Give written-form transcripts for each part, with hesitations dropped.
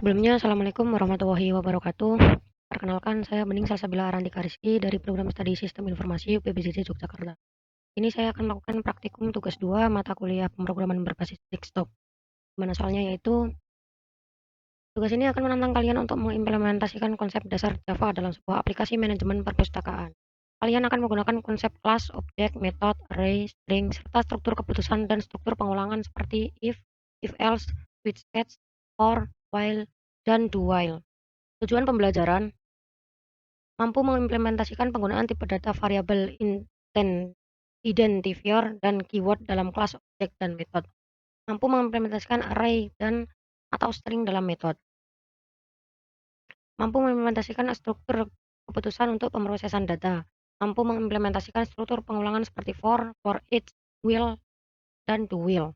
Sebelumnya, Assalamualaikum warahmatullahi wabarakatuh. Perkenalkan, saya Bening Salsabila Arantika Rizky dari Program Studi Sistem Informasi UPBJJ Yogyakarta. Ini saya akan melakukan praktikum tugas 2 mata kuliah pemrograman berbasis desktop. Mana soalnya yaitu, tugas ini akan menantang kalian untuk mengimplementasikan konsep dasar Java dalam sebuah aplikasi manajemen perpustakaan. Kalian akan menggunakan konsep kelas, objek, metode, array, string, serta struktur keputusan dan struktur pengulangan seperti if else, switch case, for, while, dan do while. Tujuan pembelajaran mampu mengimplementasikan penggunaan tipe data variabel identifier dan keyword dalam kelas, objek, dan metode. Mampu mengimplementasikan array dan atau string dalam metode. Mampu mengimplementasikan struktur keputusan untuk pemrosesan data. Mampu mengimplementasikan struktur pengulangan seperti for each, will, dan do will.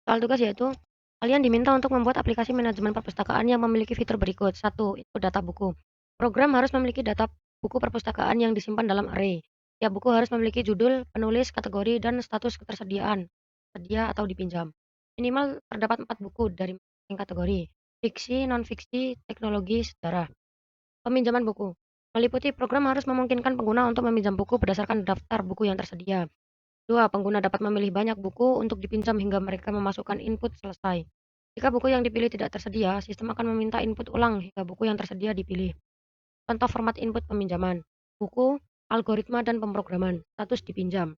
Soal tugas yaitu, kalian diminta untuk membuat aplikasi manajemen perpustakaan yang memiliki fitur berikut. 1. Input data buku. Program harus memiliki data buku perpustakaan yang disimpan dalam array. Tiap buku harus memiliki judul, penulis, kategori, dan status ketersediaan, sedia atau dipinjam. Minimal terdapat 4 buku dari masing kategori, fiksi, non-fiksi, teknologi, sejarah. Peminjaman buku. Meliputi program harus memungkinkan pengguna untuk meminjam buku berdasarkan daftar buku yang tersedia. 2. Pengguna dapat memilih banyak buku untuk dipinjam hingga mereka memasukkan input selesai. Jika buku yang dipilih tidak tersedia, sistem akan meminta input ulang hingga buku yang tersedia dipilih. Contoh format input peminjaman: buku, algoritma, dan pemrograman. Status dipinjam.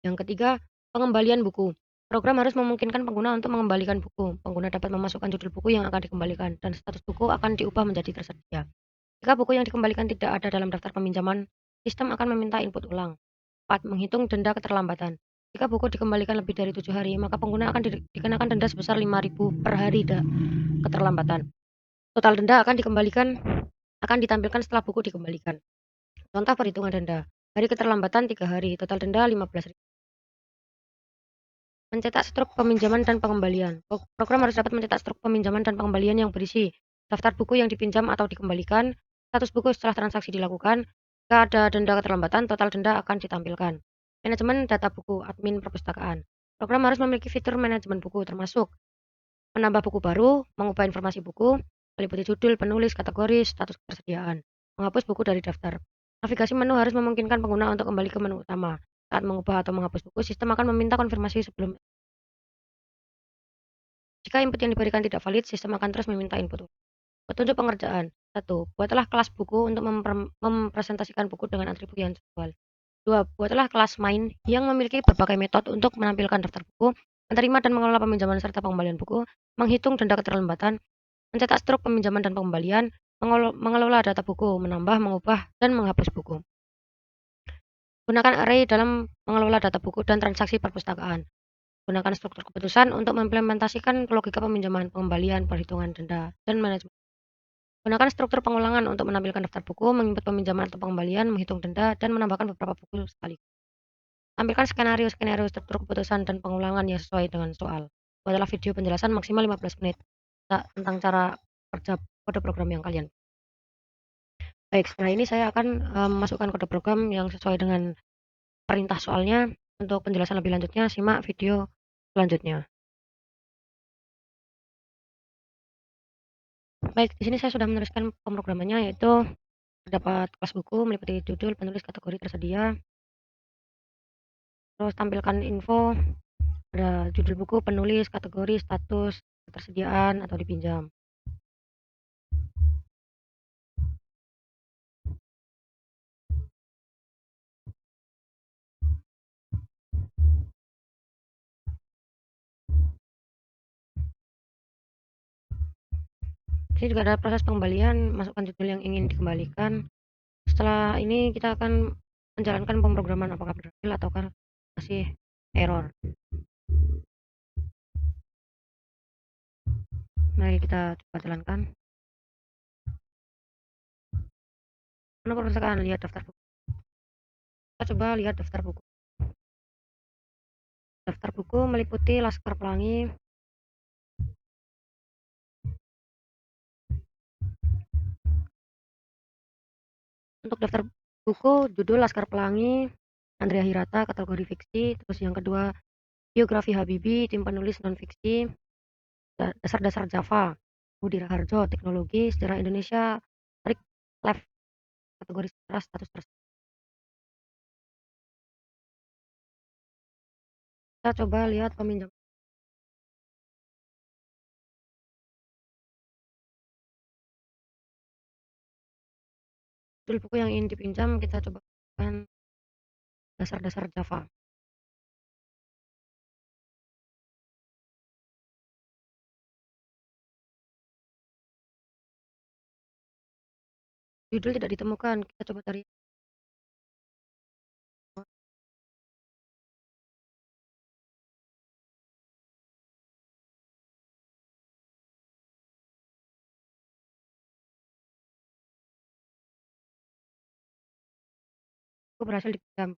Yang ketiga, pengembalian buku. Program harus memungkinkan pengguna untuk mengembalikan buku. Pengguna dapat memasukkan judul buku yang akan dikembalikan, dan status buku akan diubah menjadi tersedia. Jika buku yang dikembalikan tidak ada dalam daftar peminjaman, sistem akan meminta input ulang. 4. Menghitung denda keterlambatan. Jika buku dikembalikan lebih dari 7 hari, maka pengguna akan dikenakan denda sebesar 5.000 per hari keterlambatan. Total denda akan ditampilkan setelah buku dikembalikan. Contoh perhitungan denda. Hari keterlambatan 3 hari, total denda 15.000. Mencetak struk peminjaman dan pengembalian. Program harus dapat mencetak struk peminjaman dan pengembalian yang berisi daftar buku yang dipinjam atau dikembalikan, status buku setelah transaksi dilakukan. Jika ada denda keterlambatan, total denda akan ditampilkan. Manajemen data buku, admin perpustakaan. Program harus memiliki fitur manajemen buku, termasuk menambah buku baru, mengubah informasi buku, meliputi judul, penulis, kategori, status ketersediaan, menghapus buku dari daftar. Navigasi menu harus memungkinkan pengguna untuk kembali ke menu utama. Saat mengubah atau menghapus buku, sistem akan meminta konfirmasi sebelum. Jika input yang diberikan tidak valid, sistem akan terus meminta input. Petunjuk pengerjaan. 1. Buatlah kelas buku untuk mempresentasikan buku dengan atribut yang sesuai. 2. Buatlah kelas main yang memiliki berbagai metode untuk menampilkan daftar buku, menerima dan mengelola peminjaman serta pengembalian buku, menghitung denda keterlambatan, mencetak struk peminjaman dan pengembalian, mengelola data buku, menambah, mengubah, dan menghapus buku. Gunakan array dalam mengelola data buku dan transaksi perpustakaan. Gunakan struktur keputusan untuk mengimplementasikan logika peminjaman, pengembalian, perhitungan denda, dan manajemen. Gunakan struktur pengulangan untuk menampilkan daftar buku, menginput peminjaman atau pengembalian, menghitung denda, dan menambahkan beberapa buku sekali. Tampilkan skenario struktur keputusan dan pengulangan yang sesuai dengan soal. Buatlah video penjelasan maksimal 15 menit tentang cara kerja kode program yang kalian. Baik, setelah ini saya akan memasukkan kode program yang sesuai dengan perintah soalnya. Untuk penjelasan lebih lanjutnya, simak video selanjutnya. Baik, di sini saya sudah menuliskan pemrogramannya, yaitu terdapat kelas buku meliputi judul, penulis, kategori tersedia. Terus tampilkan info, ada judul buku, penulis, kategori, status, ketersediaan atau dipinjam. Ini juga ada proses pengembalian, masukkan judul yang ingin dikembalikan. Setelah ini kita akan menjalankan pemrograman apakah berhasil ataukah masih error. Mari kita coba jalankan. Menu perpustakaan, lihat daftar buku. Kita coba lihat daftar buku. Daftar buku meliputi Laskar Pelangi, untuk daftar buku judul Laskar Pelangi, Andrea Hirata, kategori fiksi. Terus yang kedua, biografi Habibie, tim penulis non fiksi. Dasar-dasar Java, Budi Raharjo, Teknologi Sejarah Indonesia, Tarik Left, kategori sejarah status kita coba lihat peminjam judul buku yang ingin dipinjam, kita coba kan Dasar-dasar Java. Judul tidak ditemukan, kita coba cari buku berhasil dipinjam.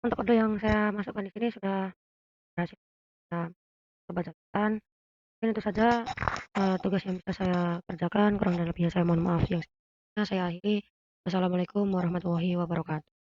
Untuk kode yang saya masukkan di sini sudah berhasil saya coba catatkan. Mungkin itu saja, tugas yang bisa saya kerjakan, kurang dan lebihnya saya mohon maaf. Yang saya akhiri. Wassalamualaikum warahmatullahi wabarakatuh.